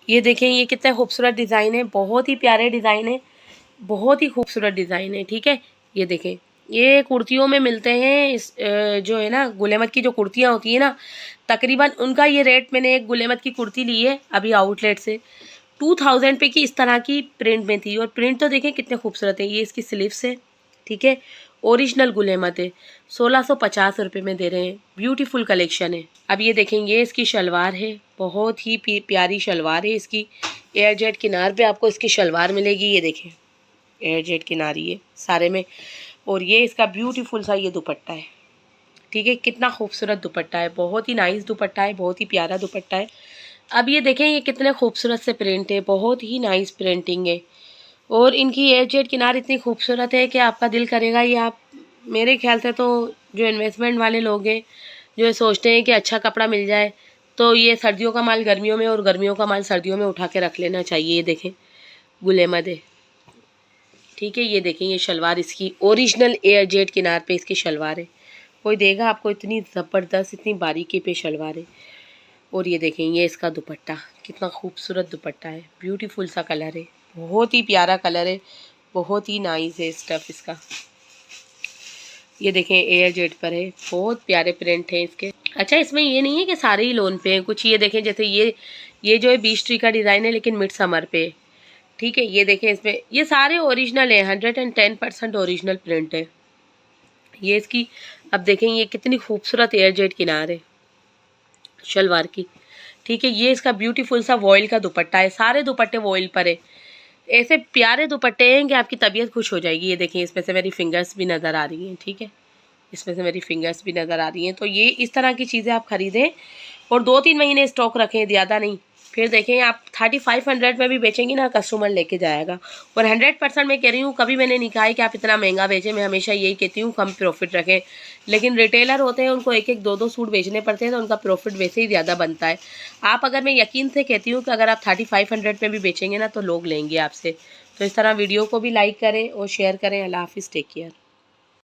ये देखें, ये कितना खूबसूरत डिज़ाइन है, बहुत ही प्यारे डिज़ाइन है, बहुत ही खूबसूरत डिज़ाइन है। ठीक है, ये देखें, ये कुर्तियों में मिलते हैं। इस जो है ना गुल अहमद की जो कुर्तियाँ होती हैं ना, तकरीबन उनका ये रेट, मैंने एक गुल अहमद की कुर्ती ली है अभी आउटलेट से, 2000 पे की इस तरह की प्रिंट में थी। और प्रिंट तो देखें कितने खूबसूरत है। ये इसकी स्लीव्स है। ठीक है, ओरिजिनल गुल अहमद है। 1650 रुपये में दे रहे हैं। ब्यूटीफुल कलेक्शन है। अब ये देखेंगे, इसकी शलवार है, बहुत ही प्यारी शलवार है इसकी। एयर जेट किनार पे आपको इसकी शलवार मिलेगी। ये देखें, एयर जेट किनारी है सारे में। और ये इसका ब्यूटीफुल सा ये दुपट्टा है। ठीक है, कितना खूबसूरत दुपट्टा है, बहुत ही नाइस दुपट्टा है, बहुत ही प्यारा दुपट्टा है। अब ये देखें, ये कितने खूबसूरत से प्रिंट है, बहुत ही नाइस प्रिंटिंग है। और इनकी एयर जेट किनार इतनी खूबसूरत है कि आपका दिल करेगा ये आप, मेरे ख्याल से तो जो इन्वेस्टमेंट वाले लोग हैं, जो सोचते हैं कि अच्छा कपड़ा मिल जाए, तो ये सर्दियों का माल गर्मियों में और गर्मियों का माल सर्दियों में उठा के रख लेना चाहिए। ये देखें, गुल अहमद है। ठीक है, ये देखें, ये शलवार इसकी ओरिजिनल एयर जेट किनार पे इसकी शलवार है। कोई देगा आपको, इतनी ज़बरदस्त, इतनी बारीकी पे शलवार है। और ये देखें, ये इसका दुपट्टा, कितना खूबसूरत दुपट्टा है, ब्यूटीफुल सा कलर है, बहुत ही प्यारा कलर है, बहुत ही नाइस है स्टफ इसका। ये देखें, एयर जेट पर है, बहुत प्यारे प्रिंट है इसके। अच्छा, इसमें ये नहीं है कि सारे ही लोन पे हैं, कुछ ये देखें, जैसे ये जो है बीच ट्री का डिज़ाइन है, लेकिन मिड समर पे है। ठीक है, ये देखें, इसमें ये सारे ओरिजिनल है, 110% ओरिजिनल प्रिंट है ये इसकी। अब देखें, ये कितनी खूबसूरत एयर जेट किनार है शलवार की। ठीक है, ये इसका ब्यूटीफुल सा वॉइल का दुपट्टा है, सारे दुपट्टे वॉइल पर है। ऐसे प्यारे दुपट्टे हैं कि आपकी तबीयत खुश हो जाएगी। ये देखें, इसमें से मेरी फिंगर्स भी नज़र आ रही हैं। ठीक है, इसमें से मेरी फिंगर्स भी नज़र आ रही हैं। तो ये इस तरह की चीज़ें आप ख़रीदें और 2-3 महीने स्टॉक रखें, ज़्यादा नहीं। फिर देखें, आप 3500 में भी बेचेंगी ना, कस्टमर लेके जाएगा। और 100% मैं कह रही हूँ, कभी मैंने नहीं कहा है कि आप इतना महंगा बेचें, मैं हमेशा यही कहती हूँ कम प्रॉफिट रखें। लेकिन रिटेलर होते हैं, उनको 1-1, 2-2 सूट बेचने पड़ते हैं, तो उनका प्रॉफिट वैसे ही ज़्यादा बनता है। आप अगर, मैं यकीन से कहती हूँ कि अगर आप 3500 में भी बेचेंगे ना, तो लोग लेंगे आपसे। तो इस तरह वीडियो को भी लाइक करें और शेयर करें। अल्लाह हाफिज़, टेक केयर।